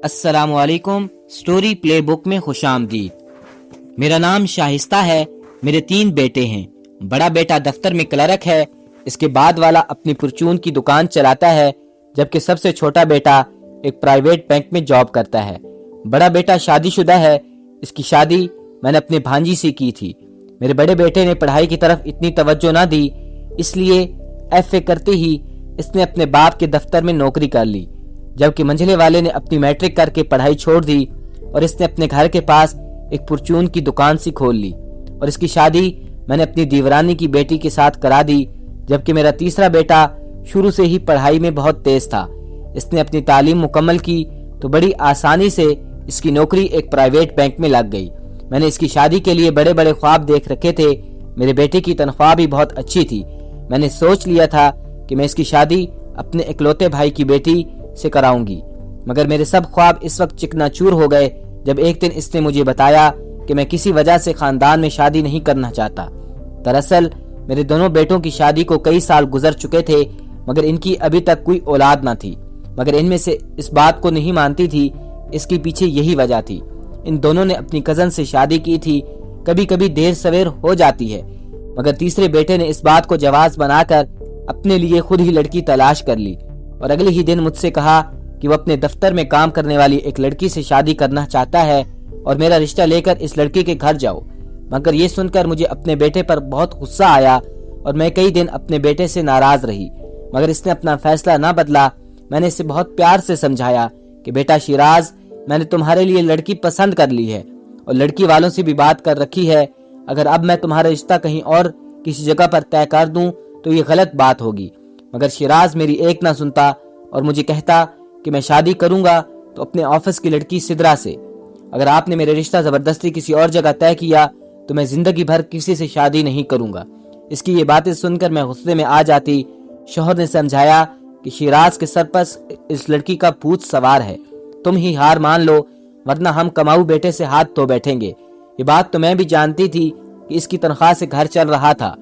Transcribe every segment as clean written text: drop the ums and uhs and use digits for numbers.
अस्सलाम वालेकुम। Story play book में खुश आमदीद। मेरा नाम शाइस्ता है। मेरे 3 बेटे हैं। बड़ा बेटा दफ्तर में क्लर्क है। इसके बाद वाला अपनी परचून की दुकान चलाता है, जबकि सबसे छोटा बेटा एक प्राइवेट बैंक में जॉब करता है। बड़ा बेटा शादीशुदा है। इसकी शादी मैंने अपने भांजी से की थी। मेरे बड़े बेटे ने पढ़ाई की तरफ इतनी तवज्जो ना दी, इसलिए FA करते ही इसने अपने बाप के दफ्तर में नौकरी कर ली, जबकि मंझले वाले ने अपनी मैट्रिक करके पढ़ाई छोड़ दी और इसने अपने घर के पास एक परचून की दुकान सी खोल ली। और इसकी शादी मैंने अपनी दीवरानी की बेटी के साथ करा दी, जबकि मेरा तीसरा बेटा शुरू से ही पढ़ाई में बहुत तेज था। इसने अपनी तालीम मुकम्मल की तो बड़ी आसानी से इसकी नौकरी एक प्राइवेट बैंक में लग गई। मैंने इसकी शादी के लिए बड़े बड़े ख्वाब देख रखे थे। मेरे बेटे की तनख्वाह भी बहुत अच्छी थी। मैंने सोच लिया था कि मैं इसकी शादी अपने इकलौते भाई की बेटी से कराऊंगी, मगर मेरे सब ख्वाब इस वक्त चिकनाचूर हो गए जब एक दिन इसने मुझे बताया कि मैं किसी वजह से खानदान में शादी नहीं करना चाहता। दरअसल मेरे दोनों बेटों की शादी को कई साल गुजर चुके थे, मगर इनकी अभी तक कोई औलाद ना थी। मगर इनमें से इस बात को नहीं मानती थी। इसके पीछे यही वजह थी। इन दोनों ने अपनी कजन से शादी की थी। कभी कभी देर सवेर हो जाती है, मगर तीसरे बेटे ने इस बात को जवाज बनाकर अपने लिए खुद ही लड़की तलाश कर ली और अगले ही दिन मुझसे कहा कि वो अपने दफ्तर में काम करने वाली एक लड़की से शादी करना चाहता है और मेरा रिश्ता लेकर इस लड़की के घर जाओ। मगर ये सुनकर मुझे अपने बेटे पर बहुत गुस्सा आया और मैं कई दिन अपने बेटे से नाराज रही, मगर इसने अपना फैसला ना बदला। मैंने इसे बहुत प्यार से समझाया कि बेटा शिराज, मैंने तुम्हारे लिए लड़की पसंद कर ली है और लड़की वालों से भी बात कर रखी है। अगर अब मैं तुम्हारा रिश्ता कहीं और किसी जगह पर तय कर दूं तो ये गलत बात होगी। मगर शिराज मेरी एक ना सुनता और मुझे कहता कि मैं शादी करूंगा तो अपने ऑफिस की लड़की सिद्रा से। अगर आपने मेरे रिश्ता जबरदस्ती किसी और जगह तय किया तो मैं जिंदगी भर किसी से शादी नहीं करूंगा। इसकी ये बातें सुनकर मैं गुस्से में आ जाती। शौहर ने समझाया कि शिराज के सर पर इस लड़की का भूत सवार है, तुम ही हार मान लो, वरना हम कमाऊ बेटे से हाथ धो बैठेंगे। ये बात तो मैं भी जानती थी कि इसकी तनख्वाह से घर चल रहा था।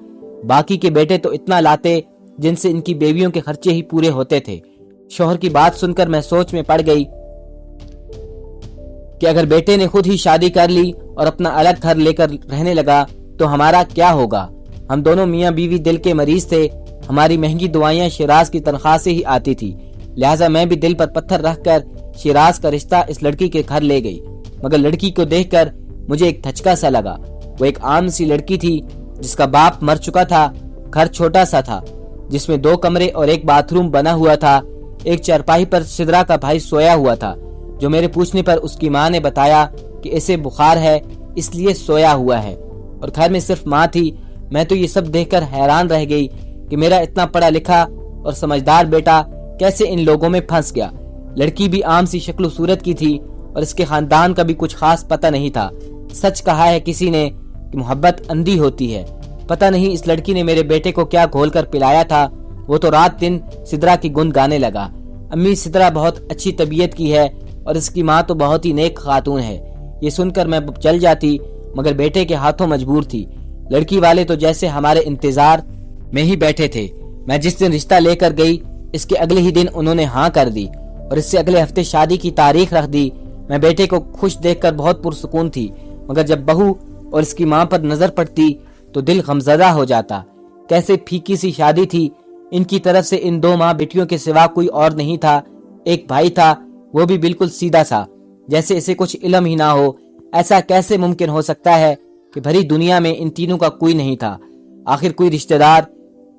बाकी के बेटे तो इतना लाते जिनसे इनकी बेवियों के खर्चे ही पूरे होते थे। शौहर की बात सुनकर मैं सोच में पड़ गई कि अगर बेटे ने खुद ही शादी कर ली और अपना अलग घर लेकर रहने लगा तो हमारा क्या होगा। हम दोनों मियाँ बीवी दिल के मरीज थे। हमारी महंगी दवाइयाँ शिराज की तनख्वाह से ही आती थी, लिहाजा मैं भी दिल पर पत्थर रखकर शिराज का रिश्ता इस लड़की के घर ले गई। मगर लड़की को देखकर मुझे एक धचका सा लगा। वो एक आम सी लड़की थी जिसका बाप मर चुका था। घर छोटा सा था जिसमें 2 कमरे और एक बाथरूम बना हुआ था। एक चारपाई पर सिद्रा का भाई सोया हुआ था, जो मेरे पूछने पर उसकी माँ ने बताया कि इसे बुखार है इसलिए सोया हुआ है, और घर में सिर्फ माँ थी। मैं तो ये सब देखकर हैरान रह गई कि मेरा इतना पढ़ा लिखा और समझदार बेटा कैसे इन लोगों में फंस गया। लड़की भी आम सी शक्ल सूरत की थी और इसके खानदान का भी कुछ खास पता नहीं था। सच कहा है किसी ने कि मोहब्बत अंधी होती है। पता नहीं इस लड़की ने मेरे बेटे को क्या घोल कर पिलाया था। वो तो रात दिन सिद्रा की गुन गाने लगा। अम्मी सिद्रा बहुत अच्छी तबीयत की है और इसकी माँ तो बहुत ही नेक खातून है। ये सुनकर मैं चल जाती, मगर बेटे के हाथों मजबूर थी। लड़की वाले तो जैसे हमारे इंतजार में ही बैठे थे। मैं जिस दिन रिश्ता लेकर गई इसके अगले ही दिन उन्होंने हाँ कर दी और इससे अगले हफ्ते शादी की तारीख रख दी। मैं बेटे को खुश देखकर बहुत पुरसुकून थी, मगर जब बहू और इसकी माँ पर नजर पड़ती तो दिल गमज़दा हो जाता। कैसे फीकी सी शादी थी। इनकी तरफ से इन 2 माँ बेटियों के सिवा कोई और नहीं था। एक भाई था, वो भी बिल्कुल सीधा सा, जैसे इसे कुछ इल्म ही ना हो। ऐसा कैसे मुमकिन हो सकता है कि भरी दुनिया में इन तीनों का कोई नहीं था। आखिर कोई रिश्तेदार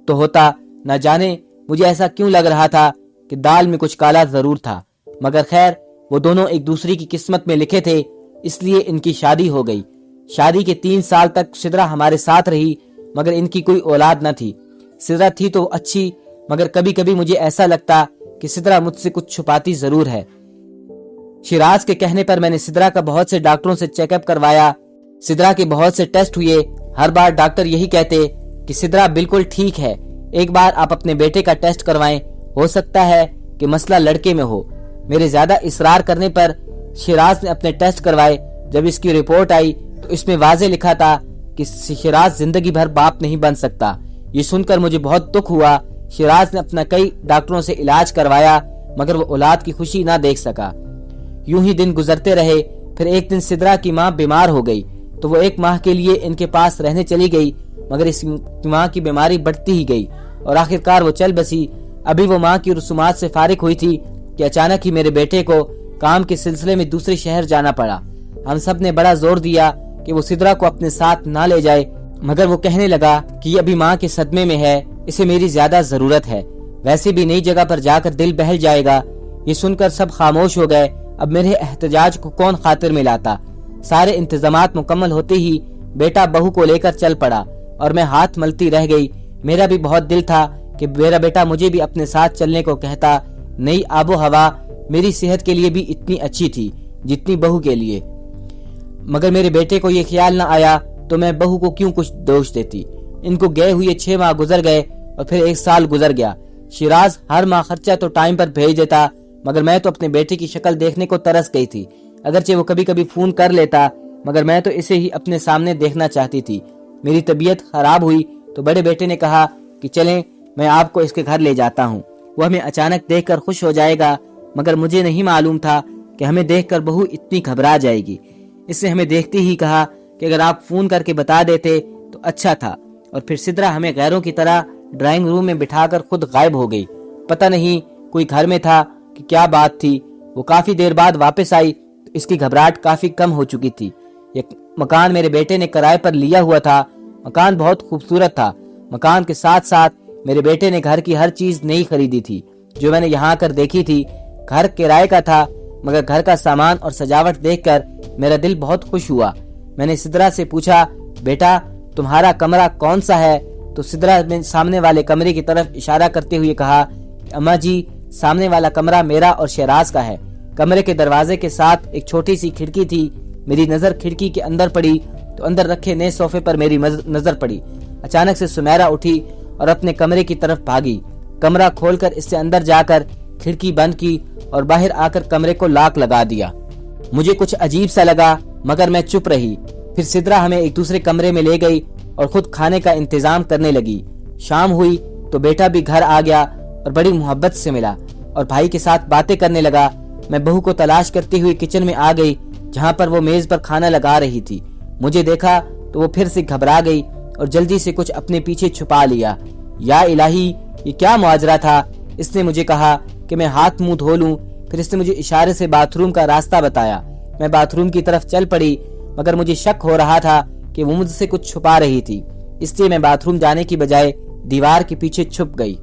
तो होता। न जाने मुझे ऐसा क्यों लग रहा था कि दाल में कुछ काला जरूर था। मगर खैर, वो दोनों एक दूसरे की किस्मत में लिखे थे, इसलिए इनकी शादी हो गई। शादी के 3 साल तक सिद्रा हमारे साथ रही, मगर इनकी कोई औलाद न थी। सिद्रा थी तो अच्छी, मगर कभी कभी मुझे ऐसा लगता कि सिद्रा मुझसे कुछ छुपाती जरूर है। शिराज के कहने पर मैंने सिद्रा का बहुत से डॉक्टरों से चेकअप करवाया। सिद्रा के बहुत से टेस्ट हुए। हर बार डॉक्टर यही कहते कि सिद्रा बिल्कुल ठीक है, एक बार आप अपने बेटे का टेस्ट करवाएं, हो सकता है कि मसला लड़के में हो। मेरे ज्यादा इसरार करने पर शिराज ने अपने टेस्ट करवाए। जब इसकी रिपोर्ट आई तो इसमें वाज़े लिखा था कि शिराज जिंदगी भर बाप नहीं बन सकता। ये सुनकर मुझे बहुत दुख हुआ। शिराज ने अपना कई डॉक्टरों से इलाज करवाया, मगर वो औलाद की खुशी ना देख सका। यूं ही दिन गुजरते रहे। फिर एक दिन सिद्रा की माँ बीमार हो गई तो वो 1 माह के लिए इनके पास रहने चली गई, मगर इस माँ की बीमारी बढ़ती ही गई और आखिरकार वो चल बसी। अभी वो माँ की रसूमात से फारिग हुई थी कि अचानक ही मेरे बेटे को काम के सिलसिले में दूसरे शहर जाना पड़ा। हम सब ने बड़ा जोर दिया कि वो सिद्रा को अपने साथ ना ले जाए, मगर वो कहने लगा कि ये अभी माँ के सदमे में है, इसे मेरी ज्यादा जरूरत है, वैसे भी नई जगह पर जाकर दिल बहल जाएगा। ये सुनकर सब खामोश हो गए। अब मेरे एहतजाज को कौन खातिर में लाता। सारे इंतजामात मुकम्मल होते ही बेटा बहू को लेकर चल पड़ा और मैं हाथ मलती रह गई। मेरा भी बहुत दिल था कि मेरा बेटा मुझे भी अपने साथ चलने को कहता। नई आबो हवा मेरी सेहत के लिए भी इतनी अच्छी थी जितनी बहू के लिए, मगर मेरे बेटे को ये ख्याल न आया तो मैं बहू को क्यों कुछ दोष देती। इनको गए हुए 6 माह गुजर गए और फिर 1 साल गुजर गया। शिराज हर माह खर्चा तो टाइम पर भेज देता, मगर मैं तो अपने बेटे की शक्ल देखने को तरस गई थी। अगरचे वो कभी कभी फोन कर लेता, मगर मैं तो इसे ही अपने सामने देखना चाहती थी। मेरी तबीयत खराब हुई तो बड़े बेटे ने कहा कि चलें, मैं आपको इसके घर ले जाता हूँ, वो हमें अचानक देखकर खुश हो जाएगा। मगर मुझे नहीं मालूम था कि हमें देखकर बहू इतनी घबरा जाएगी। इसने हमें देखते ही कहा कि अगर आप फोन करके बता देते तो अच्छा था। और फिर सिद्रा हमें गैरों की तरह ड्राइंग रूम में बिठाकर खुद गायब हो गई। पता नहीं कोई घर में था कि क्या बात थी। वो काफी देर बाद वापस आई तो इसकी घबराहट काफी कम हो चुकी थी। एक मकान मेरे बेटे ने किराए पर लिया हुआ था। मकान बहुत खूबसूरत था। मकान के साथ साथ मेरे बेटे ने घर की हर चीज नई खरीदी थी जो मैंने यहाँ आकर देखी थी। घर किराए का था, मगर घर का सामान और सजावट देखकर मेरा दिल बहुत खुश हुआ। मैंने सिद्रा से पूछा, बेटा तुम्हारा कमरा कौन सा है? तो सिद्रा ने सामने वाले कमरे की तरफ इशारा करते हुए कहा, अम्मा जी सामने वाला कमरा मेरा और शहराज का है। कमरे के दरवाजे के साथ एक छोटी सी खिड़की थी। मेरी नजर खिड़की के अंदर पड़ी तो अंदर रखे नए सोफे पर मेरी नजर पड़ी। अचानक से सुमेरा उठी और अपने कमरे की तरफ भागी। कमरा खोलकर इससे अंदर जाकर खिड़की बंद की और बाहर आकर कमरे को लॉक लगा दिया। मुझे कुछ अजीब सा लगा, मगर मैं चुप रही। फिर सिद्रा हमें एक दूसरे कमरे में ले गई और खुद खाने का इंतजाम करने लगी। शाम हुई तो बेटा भी घर आ गया और बड़ी मोहब्बत से मिला और भाई के साथ बातें करने लगा। मैं बहू को तलाश करते हुए किचन में आ गई जहाँ पर वो मेज पर खाना लगा रही थी। मुझे देखा तो वो फिर से घबरा गई और जल्दी से कुछ अपने पीछे छुपा लिया। या इलाही, ये क्या मुआजरा था। इसने मुझे कहा कि मैं हाथ मुंह धो लूं। फिर इसने मुझे इशारे से बाथरूम का रास्ता बताया। मैं बाथरूम की तरफ चल पड़ी, मगर मुझे शक हो रहा था कि वो मुझसे कुछ छुपा रही थी। इसलिए मैं बाथरूम जाने की बजाय दीवार के पीछे छुप गई।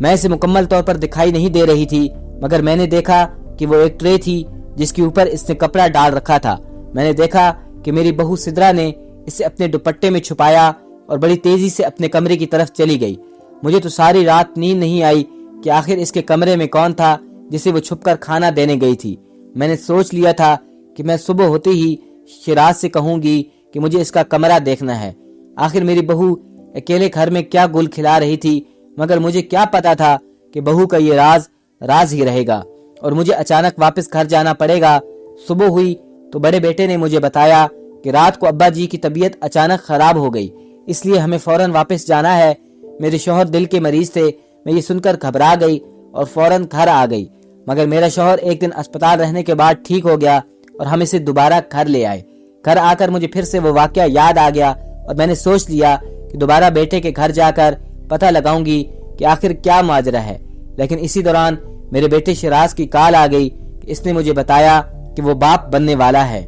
मैं इसे मुकम्मल तौर पर दिखाई नहीं दे रही थी, मगर मैंने देखा कि वो एक ट्रे थी जिसके ऊपर इसने कपड़ा डाल रखा था। मैंने देखा कि मेरी बहू सिद्रा ने इसे अपने दुपट्टे में छुपाया और बड़ी तेजी से अपने कमरे की तरफ चली गई। मुझे तो सारी रात नींद नहीं आई कि आखिर इसके कमरे में कौन था जिसे वो छुपकर खाना देने गई थी। मैंने सोच लिया था कि मैं सुबह होते ही शिराज से कहूंगी कि मुझे इसका कमरा देखना है। आखिर मेरी बहू अकेले घर में क्या गुल खिला रही थी, मगर मुझे क्या पता था कि बहू का ये राज ही रहेगा और मुझे अचानक वापस घर जाना पड़ेगा। सुबह हुई तो बड़े बेटे ने मुझे बताया कि रात को अब्बा जी की तबीयत अचानक खराब हो गई, इसलिए हमें फौरन वापस जाना है। मेरे शौहर दिल के मरीज थे। मैं ये सुनकर घबरा गई और फौरन घर आ गई, मगर मेरा शौहर एक दिन अस्पताल रहने के बाद ठीक हो गया और हम इसे दोबारा घर ले आए। घर आकर मुझे फिर से वो वाकया याद आ गया और मैंने सोच लिया कि दोबारा बेटे के घर जाकर पता लगाऊंगी कि आखिर क्या माजरा है। लेकिन इसी दौरान मेरे बेटे शिराज की कॉल आ गई कि इसने मुझे बताया कि वो बाप बनने वाला है।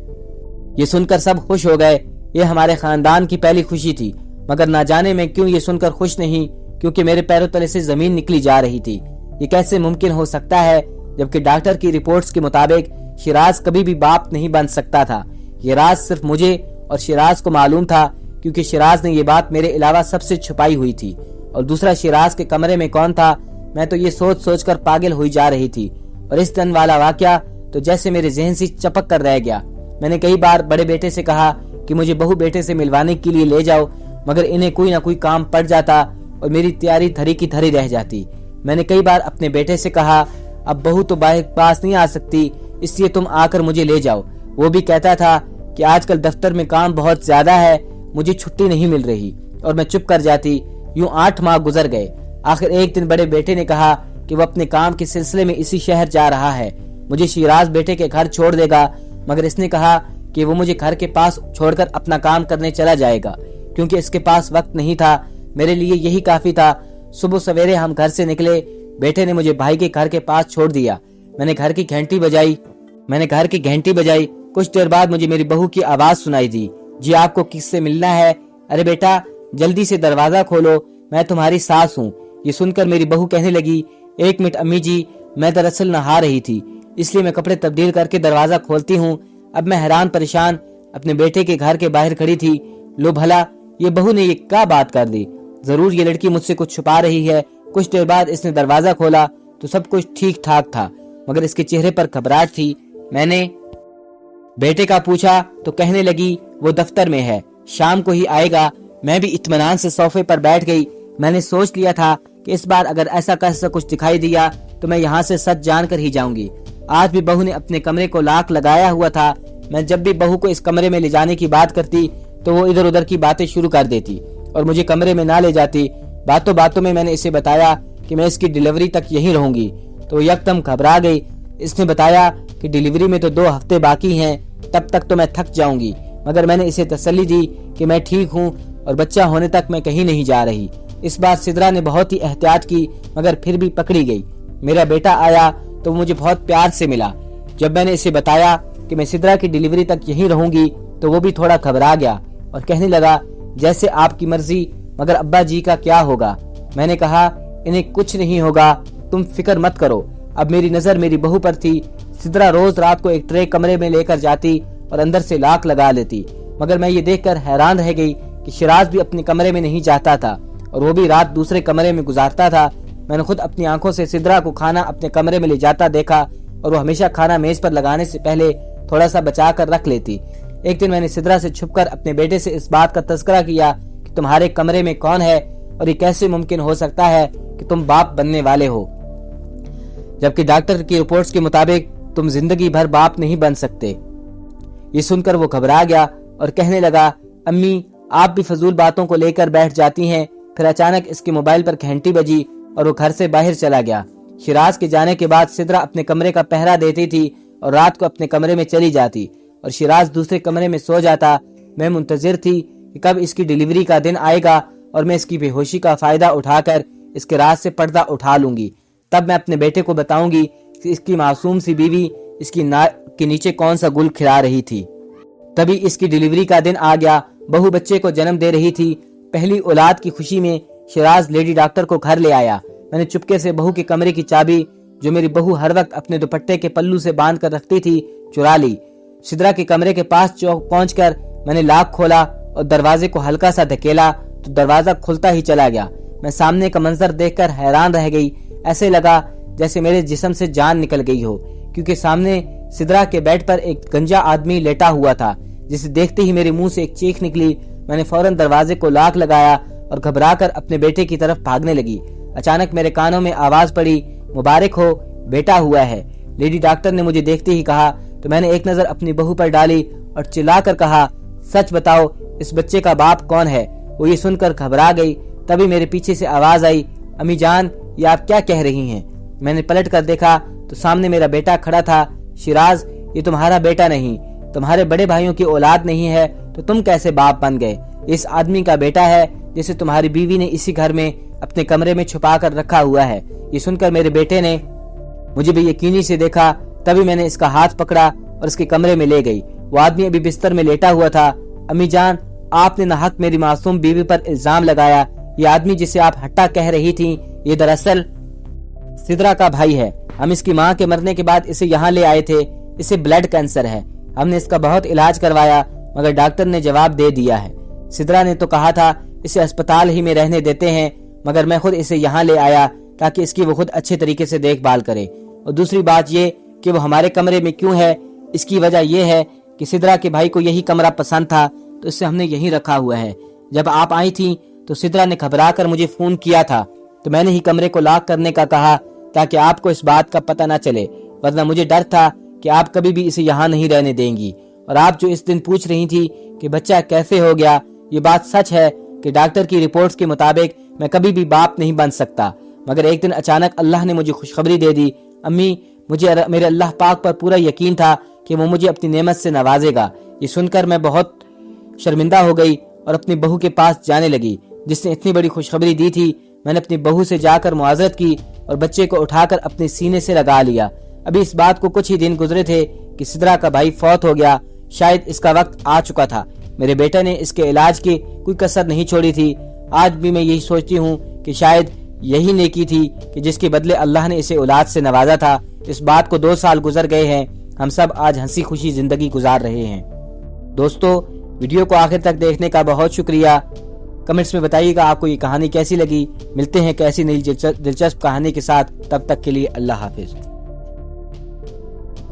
ये सुनकर सब खुश हो गए। ये हमारे खानदान की पहली खुशी थी, मगर ना जाने मैं क्यों ये सुनकर खुश नहीं, क्योंकि मेरे पैरों तले से जमीन निकली जा रही थी। ये कैसे मुमकिन हो सकता है जबकि डॉक्टर की रिपोर्ट्स के मुताबिक शिराज कभी भी बाप नहीं बन सकता था। ये राज सिर्फ मुझे और शिराज को मालूम था, क्योंकि शिराज ने ये बात मेरे अलावा सबसे छुपाई हुई थी। और दूसरा, शिराज के कमरे में कौन था, मैं तो ये सोच सोच कर पागल हुई जा रही थी। और इस दिन वाला वाकया तो जैसे मेरे जहन से चपक कर रह गया। मैंने कई बार बड़े बेटे से कहा कि मुझे बहू बेटे से मिलवाने के लिए ले जाओ, मगर इन्हें कोई ना कोई काम पड़ जाता और मेरी तैयारी धरी की धरी रह जाती। मैंने कई बार अपने बेटे से कहा, अब बहू तो पास नहीं आ सकती, इसलिए तुम आकर मुझे ले जाओ। वो भी कहता था कि आजकल दफ्तर में काम बहुत ज्यादा है, मुझे छुट्टी नहीं मिल रही, और मैं चुप कर जाती। यूं 8 माह गुजर गए। आखिर एक दिन बड़े बेटे ने कहा कि वो अपने काम के सिलसिले में इसी शहर जा रहा है। مجھے شیراز بیٹے کے گھر چھوڑ دے گا، مگر اس نے کہا کہ وہ مجھے گھر کے پاس چھوڑ کر اپنا کام کرنے چلا جائے گا، کیونکہ اس کے پاس وقت نہیں تھا۔ میرے لیے یہی کافی تھا۔ صبح سویرے ہم گھر سے نکلے، بیٹے نے مجھے بھائی کے گھر کے پاس چھوڑ دیا۔ میں نے گھر کی گھنٹی بجائی۔ کچھ دیر بعد مجھے میری بہو کی آواز سنائی دی، جی آپ کو کس سے ملنا ہے؟ ارے بیٹا جلدی سے دروازہ کھولو، میں تمہاری ساس ہوں۔ یہ سن کر میری بہو کہنے لگی، ایک منٹ امی جی، میں دراصل نہا رہی تھی، اس لیے میں کپڑے تبدیل کر کے دروازہ کھولتی ہوں۔ اب میں حیران پریشان اپنے بیٹے کے گھر کے باہر کھڑی تھی۔ لو بھلا یہ بہو نے یہ کیا بات کر دی؟ ضرور یہ لڑکی مجھ سے کچھ چھپا رہی ہے۔ کچھ دیر بعد اس نے دروازہ کھولا تو سب کچھ ٹھیک ٹھاک تھا، مگر اس کے چہرے پر گھبراہٹ تھی۔ میں نے بیٹے کا پوچھا تو کہنے لگی وہ دفتر میں ہے، شام کو ہی آئے گا۔ میں بھی اطمینان سے صوفے پر بیٹھ گئی۔ میں نے سوچ لیا تھا کہ اس بار اگر ایسا کچھ دکھائی دیا تو میں یہاں سے سچ جان کر ہی جاؤں گی۔ آج بھی بہو نے اپنے کمرے کو لاک لگایا ہوا تھا۔ میں جب بھی بہو کو اس کمرے میں لے جانے کی بات کرتی تو وہ ادھر ادھر کی باتیں شروع کر دیتی اور مجھے کمرے میں نہ لے جاتی۔ باتوں میں نے اسے بتایا کہ میں اس کی ڈیلیوری تک یہیں رہوں گی تو وہ یکدم گھبرا گئی۔ اس نے بتایا کہ ڈیلیوری میں تو 2 ہفتے باقی ہیں، تب تک تو میں تھک جاؤں گی، مگر میں نے اسے تسلی دی کہ میں ٹھیک ہوں اور بچہ ہونے تک میں کہیں نہیں جا رہی۔ اس بار سدرا نے بہت ہی احتیاط کی، مگر پھر بھی پکڑی گئی۔ میرا بیٹا آیا تو وہ مجھے بہت پیار سے ملا۔ جب میں نے اسے بتایا کہ میں سدرا کی ڈیلیوری تک یہیں رہوں گی تو وہ بھی تھوڑا گھبرا گیا اور کہنے لگا، جیسے آپ کی مرضی، مگر ابا جی کا کیا ہوگا؟ میں نے کہا، انہیں کچھ نہیں ہوگا، تم فکر مت کرو۔ اب میری نظر میری بہو پر تھی۔ سدرا روز رات کو ایک ٹرے کمرے میں لے کر جاتی اور اندر سے لاک لگا لیتی، مگر میں یہ دیکھ کر حیران رہ گئی کہ شیراز بھی اپنے کمرے میں نہیں جاتا تھا اور وہ بھی رات دوسرے کمرے میں گزارتا تھا۔ میں نے خود اپنی آنکھوں سے سدرا کو کھانا اپنے کمرے میں لے جاتا دیکھا اور وہ ہمیشہ کھانا میز پر لگانے سے پہلے تھوڑا سا بچا کر رکھ لیتی۔ ایک دن میں نے سدرا سے چھپ کر اپنے بیٹے سے اس بات کا تذکرہ کیا کہ تمہارے کمرے میں کون ہے اور یہ کیسے ممکن ہو سکتا ہے کہ تم باپ بننے والے ہو، جبکہ ڈاکٹر کی رپورٹس کے مطابق تم زندگی بھر باپ نہیں بن سکتے۔ یہ سن کر وہ گھبرا گیا اور کہنے لگا، امی آپ بھی فضول باتوں کو لے کر بیٹھ جاتی ہیں۔ پھر اچانک اس کے موبائل پر گھنٹی بجی اور وہ گھر سے باہر چلا گیا۔ شیراز کے جانے کے بعد سدرا اپنے کمرے کا پہرا دیتی تھی اور رات کو اپنے کمرے میں چلی جاتی اور شیراز دوسرے کمرے میں سو جاتا۔ میں منتظر تھی کہ کب اس کی ڈیلیوری کا دن آئے گا اور میں اس کی بے ہوشی کا فائدہ اٹھا کر اس کے راز سے پردہ اٹھا لوں گی۔ تب میں اپنے بیٹے کو بتاؤں گی کہ اس کی معصوم سی بیوی اس کی ناک کے نیچے کون سا گل کھلا رہی تھی۔ تبھی اس کی ڈیلیوری کا دن آ گیا۔ بہو بچے کو جنم دے رہی تھی۔ پہلی اولاد کی خوشی میں شیراز لیڈی ڈاکٹر کو گھر لے آیا۔ میں نے چپکے سے بہو کے کمرے کی چابی، جو میری بہو ہر وقت اپنے دوپٹے کے پلو سے باندھ کر رکھتی تھی، چرا لی۔ سدرا کے کمرے کے پاس پہنچ کر میں نے لاک کھولا اور دروازے کو ہلکا سا دھکیلا تو دروازہ کھلتا ہی چلا گیا۔ میں سامنے کا منظر دیکھ کر حیران رہ گئی۔ ایسے لگا جیسے میرے جسم سے جان نکل گئی ہو، کیونکہ سامنے سدرا کے بیڈ پر ایک گنجا آدمی لیٹا ہوا تھا، جسے دیکھتے ہی میرے منہ سے ایک چیخ نکلی۔ میں نے فوراً دروازے کو لاک لگایا اور گھبرا کر اپنے بیٹے کی طرف بھاگنے لگی۔ اچانک میرے کانوں میں آواز پڑی، مبارک ہو، بیٹا ہوا ہے۔ لیڈی ڈاکٹر نے مجھے دیکھتے ہی کہا تو میں نے ایک نظر اپنی بہو پر ڈالی اور چلا کر کہا، سچ بتاؤ اس بچے کا باپ کون ہے؟ وہ یہ سن کر گھبرا گئی۔ تبھی میرے پیچھے سے آواز آئی، امی جان یہ آپ کیا کہہ رہی ہیں؟ میں نے پلٹ کر دیکھا تو سامنے میرا بیٹا کھڑا تھا۔ شیراز، یہ تمہارا بیٹا نہیں، تمہارے بڑے بھائیوں کی اولاد نہیں ہے تو تم کیسے باپ بن گئے؟ اس آدمی کا بیٹا ہے جسے تمہاری بیوی نے اسی گھر میں اپنے کمرے میں چھپا کر رکھا ہوا ہے۔ یہ سن کر میرے بیٹے نے مجھے بے یقینی سے دیکھا۔ تبھی میں نے اس کا ہاتھ پکڑا اور اس کے کمرے میں لے گئی۔ وہ آدمی ابھی بستر میں لیٹا ہوا تھا۔ امی جان، آپ نے ناحق میری معصوم بیوی پر الزام لگایا۔ یہ آدمی جسے آپ ہٹا کہہ رہی تھی، یہ دراصل سدرا کا بھائی ہے۔ ہم اس کی ماں کے مرنے کے بعد اسے یہاں لے آئے تھے۔ اسے بلڈ کینسر ہے۔ ہم نے اس کا بہت علاج کروایا، مگر ڈاکٹر نے جواب دے دیا ہے۔ سدرا نے تو کہا تھا اسے اسپتال ہی میں رہنے دیتے ہیں، مگر میں خود اسے یہاں لے آیا تاکہ اس کی وہ خود اچھے طریقے سے دیکھ بھال کرے۔ اور دوسری بات یہ کہ وہ ہمارے کمرے میں کیوں ہے، اس کی وجہ یہ ہے کہ سدرا کے بھائی کو یہی کمرہ پسند تھا تو اسے ہم نے یہیں رکھا ہوا ہے۔ جب آپ آئی تھیں تو سدرا نے گھبرا کر مجھے فون کیا تھا تو میں نے ہی کمرے کو لاک کرنے کا کہا تاکہ آپ کو اس بات کا پتہ نہ چلے، ورنہ مجھے ڈر تھا کہ آپ کبھی بھی اسے یہاں نہیں رہنے دیں گی۔ اور آپ جو اس دن پوچھ رہی تھی کہ بچہ کیسے ہو گیا، یہ بات سچ ہے کہ ڈاکٹر کی رپورٹس کے مطابق میں کبھی بھی باپ نہیں بن سکتا، مگر ایک دن اچانک اللہ نے مجھے خوشخبری دے دی۔ امی، مجھے میرے اللہ پاک پر پورا یقین تھا کہ وہ مجھے اپنی نعمت سے نوازے گا۔ یہ سن کر میں بہت شرمندہ ہو گئی اور اپنی بہو کے پاس جانے لگی جس نے اتنی بڑی خوشخبری دی تھی۔ میں نے اپنی بہو سے جا کر معذرت کی اور بچے کو اٹھا کر اپنے سینے سے لگا لیا۔ ابھی اس بات کو کچھ ہی دن گزرے تھے کہ سدرا کا بھائی فوت ہو گیا۔ شاید اس کا وقت آ چکا تھا۔ میرے بیٹے نے اس کے علاج کی کوئی کسر نہیں چھوڑی تھی۔ آج بھی میں یہی سوچتی ہوں کہ شاید یہی نیکی تھی کہ جس کے بدلے اللہ نے اسے اولاد سے نوازا تھا۔ اس بات کو 2 سال گزر گئے ہیں، ہم سب آج ہنسی خوشی زندگی گزار رہے ہیں۔ دوستو، ویڈیو کو آخر تک دیکھنے کا بہت شکریہ۔ کمنٹس میں بتائیے گا آپ کو یہ کہانی کیسی لگی۔ ملتے ہیں کیسی نئی دلچسپ کہانی کے ساتھ، تب تک کے لیے اللہ حافظ۔